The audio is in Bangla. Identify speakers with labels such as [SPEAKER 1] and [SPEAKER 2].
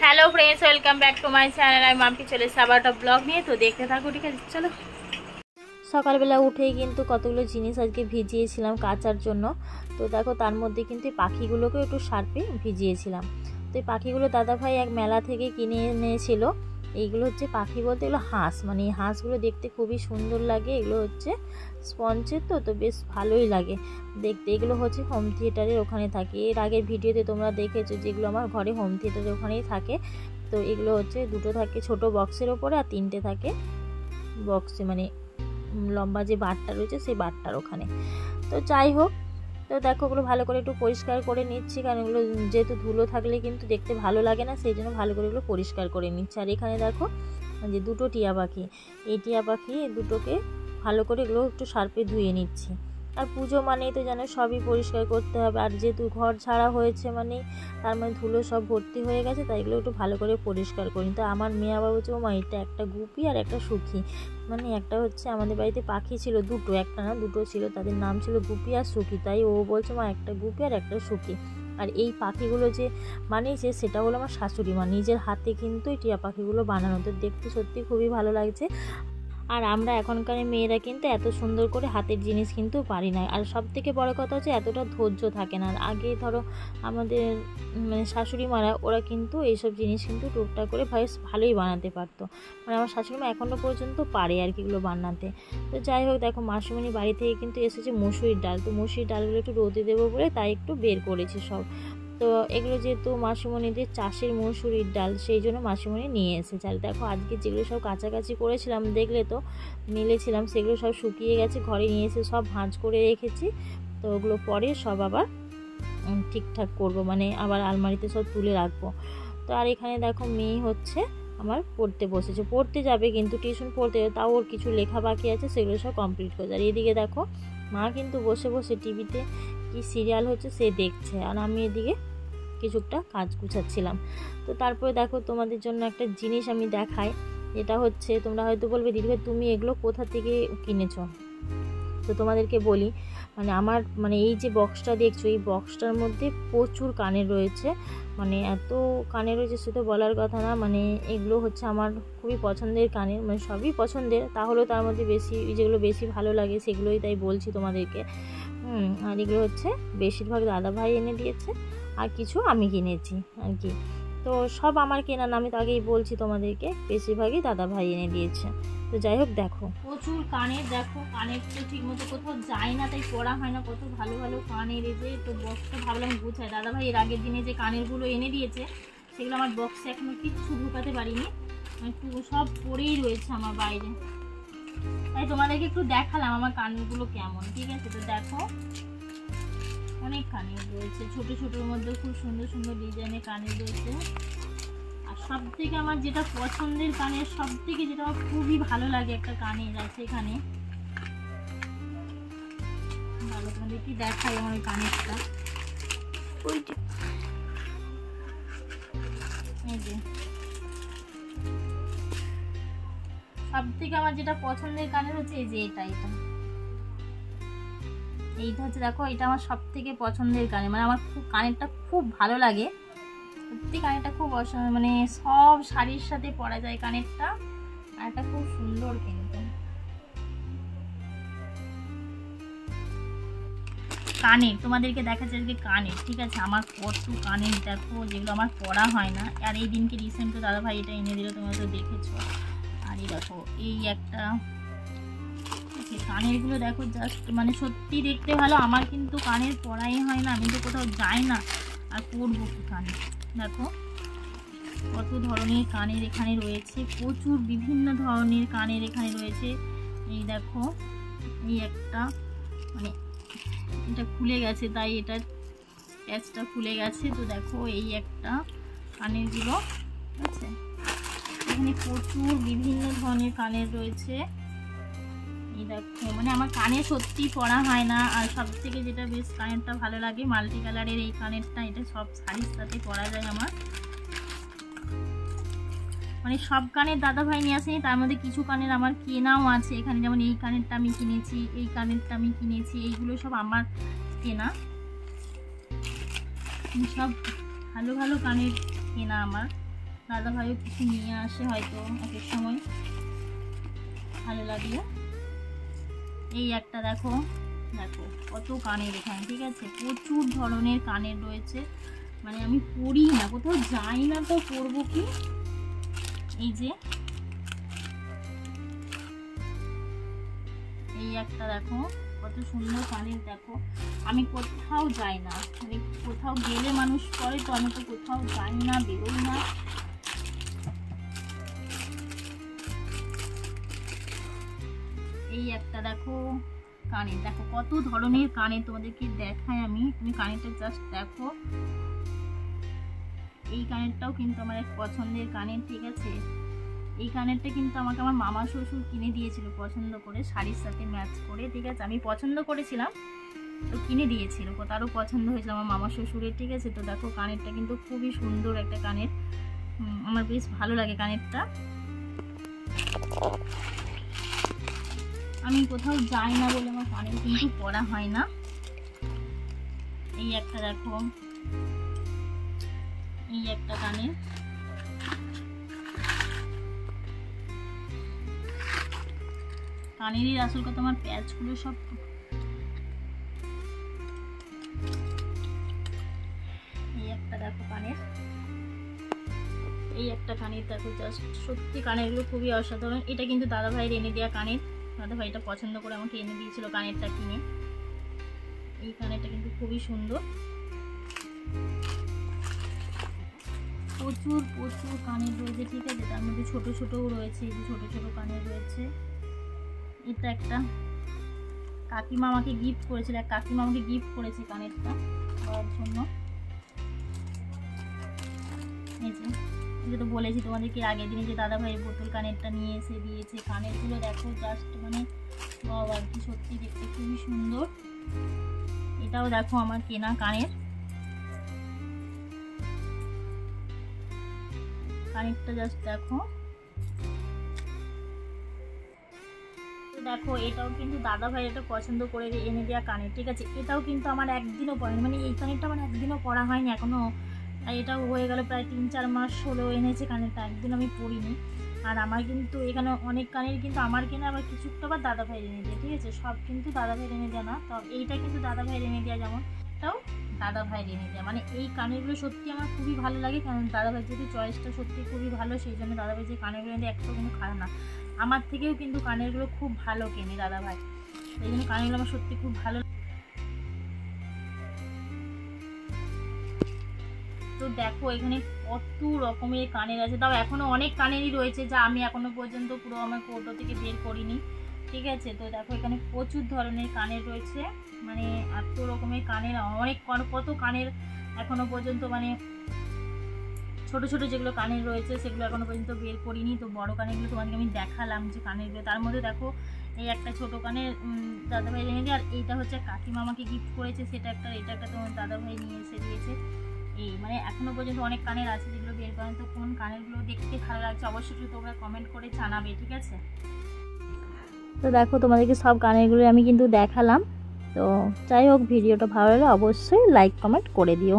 [SPEAKER 1] Hello friends, welcome back to my channel. আমি মাম্পি চলে এসেছি আবার একটা ব্লগ নিয়ে। তো দেখতে থাকো, ঠিক আছে? চলো। সকালবেলা উঠেই কিন্তু কতগুলো জিনিস আজকে ভিজিয়েছিলাম কাচার জন্য। তো দেখো, তার মধ্যে কিন্তু এই পাখিগুলোকে একটু সার্ফে ভিজিয়েছিলাম। তো এই পাখিগুলো দাদাভাই এক মেলা থেকে কিনে এনেছিল। এইগুলো হচ্ছে পাখি বলতে এগুলো হাঁস, মানে এই হাঁসগুলো দেখতে খুবই সুন্দর লাগে। এগুলো হচ্ছে স্পঞ্জের, তো বেশ ভালোই লাগে দেখতে। এগুলো হচ্ছে হোম থিয়েটারের ওখানে থাকে। এর আগের ভিডিওতে তোমরা দেখেছো যেগুলো আমার ঘরে হোম থিয়েটারের ওখানেই থাকে। তো এগুলো হচ্ছে দুটো থাকে ছোট বক্সের ওপরে, আর তিনটে থাকে বক্সে, মানে লম্বা যে বারটা রয়েছে সেই বারটার ওখানে। তো যাই হোক, তো দেখো ওগুলো ভালো করে একটু পরিষ্কার করে নিচ্ছি, কারণ এগুলো যেহেতু ধুলো থাকলে কিন্তু দেখতে ভালো লাগে না, সেই জন্য ভালো করে এগুলো পরিষ্কার করে নিচ্ছি। আর এখানে দেখো যে দুটো টিয়া পাখি, এই টিয়া পাখি দুটোকে ভালো করে এগুলো একটু সার্ফে ধুয়ে নিচ্ছি। আর পুজো মানেই তো যেন সবই পরিষ্কার করতে হবে, আর যেহেতু ঘর ছাড়া হয়েছে মানে তার মানে ধুলো সব ভর্তি হয়ে গেছে, তাই এগুলো একটু ভালো করে পরিষ্কার করি। তো আমার মেয়ে আবার বলছে, ও মা এটা একটা গুপি আর একটা সুখী, মানে একটা হচ্ছে আমাদের বাড়িতে পাখি ছিল দুটো, একটা না দুটো ছিল, তাদের নাম ছিল গুপি আর সুখী। তাই ও বলছে, মা একটা গুপি আর একটা সুখী। আর এই পাখিগুলো যে বানিয়েছে সেটা হলো আমার শাশুড়ি মা, নিজের হাতে কিন্তু এই টিয়া পাখিগুলো বানানো। তো দেখতে সত্যি খুবই ভালো লাগছে। আর আমরা এখনকার মেয়েরা কিন্তু এত সুন্দর করে হাতের জিনিস কিন্তু পারি না। আর সব থেকে বড় কথা হচ্ছে এতটা ধৈর্য থাকে না। আর আগে ধরো আমাদের মানে শাশুড়ি মারা, ওরা কিন্তু এইসব জিনিস কিন্তু টুকটাক করে ভালোই বানাতে পারতো। মানে আমার শাশুড়ি মা এখনও পর্যন্ত পারে আর কি এগুলো বানাতে। তো যাই হোক, দেখো মাসিমণি বাড়ি থেকে কিন্তু এসেছে মসুরির ডাল। তো মসুরির ডালগুলো একটু রোদে দেবো বলে তাই একটু বের করেছি সব। তো এগুলো যেহেতু মাসিমণিদের চাষের মসুরির ডাল, সেই জন্য মাসিমণি নিয়ে এসেছে। আর দেখো আজকে যেগুলো সব কাছাকাছি করেছিলাম দেখলে তো, মিলেছিলাম, সেগুলো সব শুকিয়ে গেছে, ঘরে নিয়ে এসে সব ভাঁজ করে রেখেছি। তো ওগুলো পরে সব আবার ঠিকঠাক করব, মানে আবার আলমারিতে সব তুলে রাখবো। তো আর এখানে দেখো মেয়ে হচ্ছে আমার পড়তে বসেছে, পড়তে যাবে কিন্তু টিউশন পড়তে যাবে, তাও ওর কিছু লেখা বাকি আছে, সেগুলো সব কমপ্লিট করে। আর এদিকে দেখো মা কিন্তু বসে বসে টিভিতে কি সিরিয়াল হচ্ছে সে দেখছে, আর আমি এদিকে কিছুটা কাজ গুছাচ্ছিলাম। তো তারপরে দেখো তোমাদের জন্য একটা জিনিস আমি দেখাই। এটা হচ্ছে, তোমরা হয়তো বলবে দিদিভাই তুমি এগুলো কোথা থেকে কিনেছো। তো তোমাদেরকে বলি, মানে আমার মানে এই যে বক্সটা দেখছো, এই বক্সটার মধ্যে প্রচুর কানের রয়েছে, মানে এত কানের রয়েছে সে তো বলার কথা না। মানে এগুলো হচ্ছে আমার খুবই পছন্দের কানের, মানে সবই পছন্দের, তাহলেও তার মধ্যে বেশি যেগুলো বেশি ভালো লাগে সেগুলোই তাই বলছি তোমাদেরকে। আর এগুলো হচ্ছে বেশিরভাগ দাদাভাই এনে দিয়েছে, আর কিছু আমি কিনেছি আর কি। তো সব আমার কেনা না, আমি তো আগেই বলছি তোমাদেরকে, বেশিরভাগই দাদাভাই এনে দিয়েছে। তো যাই হোক, দেখো প্রচুর কানের, দেখো কানের তো ঠিক মতো কোথাও যায় না, তাই পরা হয় না। কত ভালো ভালো কানের, এই যে তো বক্সটা ভাবলাম গুছাই। দাদাভাই এর আগের দিনে যে কানেরগুলো এনে দিয়েছে সেগুলো আমার বক্সে এখনো কিচ্ছু ঢুকাতে পারিনি, একটু সব পরেই রয়েছে আমার বাইরে। তাই তোমাদেরকে একটু দেখালাম আমার কানেরগুলো কেমন, ঠিক আছে? তো দেখো অনেক কানের রয়েছে, ছোট ছোটোর মধ্যে খুব সুন্দর সুন্দর ডিজাইনের কানের রয়েছে। আর সব থেকে আমার যেটা পছন্দের কানের, সব থেকে যেটা আমার খুবই ভালো লাগে একটা কানের আছে এখানে, ভালো তোমাদের কি দেখাই আমার কানেরটা। এই যে সব থেকে আমার যেটা পছন্দের কানের হচ্ছে এই যে এইটা হচ্ছে, দেখো এটা আমার সব থেকে পছন্দের কানের, মানে আমার খুব কানেরটা খুব ভালো লাগে সত্যি। কানেরটা খুব মানে সব শাড়ির সাথে পরা যায় কানেরটা, আর এটা খুব সুন্দর কিন্তু কানের। তোমাদেরকে দেখাচ্ছে আজকে কানের, ঠিক আছে? আমার কত কানের দেখো, যেগুলো আমার পরা হয় না। আর এই দিনকে রিসেন্ট তো দাদাভাই এটা এনে দিল, তোমরা তো দেখেছো। আর এই দেখো এই একটা কানেরগুলো দেখো, জাস্ট মানে সত্যি দেখতে ভালো। আমার কিন্তু কানের পরাই হয় না, আমি তো কোথাও যাই না, আর পরবো কি কানের। দেখো কত ধরনের কানের এখানে রয়েছে, প্রচুর বিভিন্ন ধরনের কানের এখানে রয়েছে। এই দেখো এই একটা, মানে এটা খুলে গেছে তাই এটা প্যাচটা খুলে গেছে। তো দেখো এই একটা কানেরগুলো, ঠিক আছে? এখানে প্রচুর বিভিন্ন ধরনের কানের রয়েছে। এই দেখো মানে আমার কানে সত্যি পরা হয় না। আর সব থেকে যেটা বেশ কানেরটা ভালো লাগে মাল্টি কালারের এই কানেরটা, এটা সব শাড়ির সাথে পরা যায় আমার। মানে সব কানের দাদাভাই নিয়ে আসেনি, তার মধ্যে কিছু কানের আমার কেনাও আছে এখানে, যেমন এই কানেরটা আমি কিনেছি, এই কানেরটা আমি কিনেছি, এইগুলো সব আমার কেনা, সব ভালো ভালো কানের কেনা আমার। দাদাভাইও কিছু নিয়ে আসে হয়তো এক এক সময়, ভালো লাগলো। এই একটা দেখো, দেখো কত কানের এখানে, ঠিক আছে, প্রচুর ধরনের কানের রয়েছে, মানে আমি পরি না, কোথাও যাই না তো পরবো কি। এই যে এই একটা দেখো কত সুন্দর কানের, দেখো আমি কোথাও যাই না, মানে কোথাও গেলে মানুষ পরে, তো আমি তো কোথাও যাই না, বেরোই না। এই একটা দেখো কানের, দেখো কত ধরনের কানের তোমাদেরকে দেখাই আমি, তুমি কানেরটা জাস্ট দেখো। এই কানেরটাও কিন্তু আমার এক পছন্দের কানের, ঠিক আছে। এই কানেরটা কিন্তু আমাকে আমার মামা শ্বশুর কিনে দিয়েছিল পছন্দ করে, শাড়ির সাথে ম্যাচ করে, ঠিক আছে, আমি পছন্দ করেছিলাম তো কিনে দিয়েছিল, তারও পছন্দ হয়েছিল আমার মামা শ্বশুরের, ঠিক আছে। তো দেখো কানেরটা কিন্তু খুবই সুন্দর একটা কানের, আমার বেশ ভালো লাগে কানেরটা। আমি কোথাও যাই না বলে আমার কানের কিন্তু পরা হয় না। এই একটা দেখো, এই একটা কানের, কানেরই আসল কথা আমার প্যাচগুলো সব, এই একটা দেখো কানের, এই একটা কানের দেখো, জাস্ট সত্যি কানেরগুলো খুবই অসাধারণ। এটা কিন্তু দাদাভাইয়ের এনে দেওয়া কানের, দাদাভাই এটা পছন্দ করে আমাকে এনে দিয়েছিল কানেরটা কিনে। এই কানেরটা কিন্তু খুবই সুন্দর, প্রচুর প্রচুর কানের রয়েছে, ঠিক আছে, তার মধ্যে ছোট ছোটও রয়েছে, এই যে ছোট ছোট কানের রয়েছে। এটা একটা কাকিমা আমাকে গিফট করেছিল, এক কাকিমা আমাকে গিফট করেছে কানেরটা দেওয়ার জন্য। এই যে এটা তো বলেছি তোমাদেরকে আগের দিনে যে দাদাভাই বোতল কানেরটা নিয়ে এসে দিয়েছে, কানেরগুলো দেখো জাস্ট মানে আর কি, সত্যি দেখতে খুবই সুন্দর। এটাও দেখো আমার কেনা কানের, কানেরটা জাস্ট দেখো। দেখো এটাও কিন্তু দাদাভাই এটা পছন্দ করে এনে দেওয়া কানের, ঠিক আছে, এটাও কিন্তু আমার একদিনও পরেনি, মানে এই কানেরটা আমার একদিনও পরা হয়নি এখনো, এটাও হয়ে গেল প্রায় 3-4 মাস হলো এনেছে কানেরটা, একদিন আমি পরিনি। আর আমার কিন্তু এখানে অনেক কানের কিন্তু আমার কেনা, আবার কিছুটা আবার দাদাভাই এনে দেয়, ঠিক আছে, সব কিন্তু দাদাভাই এনে দেয় না, তো এইটা কিন্তু দাদাভাই এনে দেওয়া, যেমন এটাও দাদাভাই এনে দেয়, মানে এই কানেরগুলো সত্যি আমার খুবই ভালো লাগে, কারণ দাদাভাই যেহেতু চয়েসটা সত্যি খুবই ভালো, সেই জন্য দাদাভাই যে কানেরগুলো এনে দেয় একটাও কিন্তু খারাপ না, আমার থেকেও কিন্তু কানেরগুলো খুব ভালো কেনে দাদাভাই, সেই জন্য কানেরগুলো আমার সত্যি খুব ভালো। তো দেখো এখানে কত রকমের কানের আছে, তাও এখনো অনেক কানেরই রয়েছে যা আমি এখনো পর্যন্ত পুরো আমার কৌটো থেকে বের করিনি, ঠিক আছে। তো দেখো এখানে প্রচুর ধরনের কানের রয়েছে, মানে এত রকমের কানের, অনেক কত কানের এখনো পর্যন্ত, মানে ছোট ছোট যেগুলো কানের রয়েছে সেগুলো এখনো পর্যন্ত বের করিনি। তো বড় কানেরগুলো তোমাদেরকে আমি দেখালাম যে কানেরগুলো, তার মধ্যে দেখো এই একটা ছোট কানের দাদাভাই এনে দিয়ে, আর এইটা হচ্ছে কাকিমা আমাকে গিফট করেছে, সেটা একটা, এটা একটা তোমার দাদাভাই নিয়ে এসে দিয়েছে। এই মানে এখনো পর্যন্ত অনেক কানের আছে যেগুলো বের করেন, তো কোন কানেরগুলো দেখতে ভালো লাগছে অবশ্যই তোমরা কমেন্ট করে জানাবে, ঠিক আছে। তো দেখো তোমাদেরকে সব কানেরগুলো আমি কিন্তু দেখালাম, তো যাই হোক ভিডিওটা ভালো লাগলে অবশ্যই লাইক কমেন্ট করে দিও।